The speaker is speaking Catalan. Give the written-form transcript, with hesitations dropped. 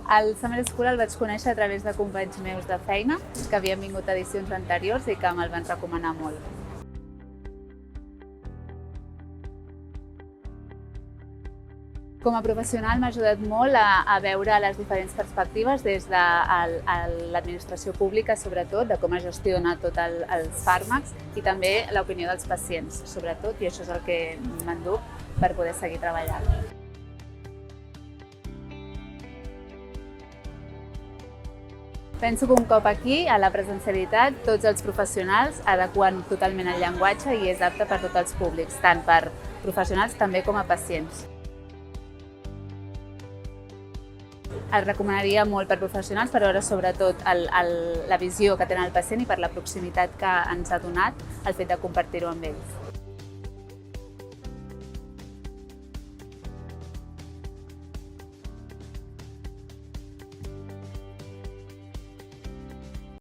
El Summer School el vaig conèixer a través de companys meus de feina que havien vingut a edicions anteriors i que me'l van recomanar molt. Com a professional m'ha ajudat molt a veure les diferents perspectives des de l'administració pública, sobretot, de com es gestiona tots els fàrmacs i també l'opinió dels pacients, sobretot, i això és el que m'enduc per poder seguir treballant. Penso que un cop aquí, a la presencialitat, tots els professionals adequen totalment el llenguatge i és apte per tots els públics, tant per professionals també com a pacients. El recomanaria molt per professionals per veure sobretot la visió que tenen el pacient i per la proximitat que ens ha donat el fet de compartir-ho amb ells.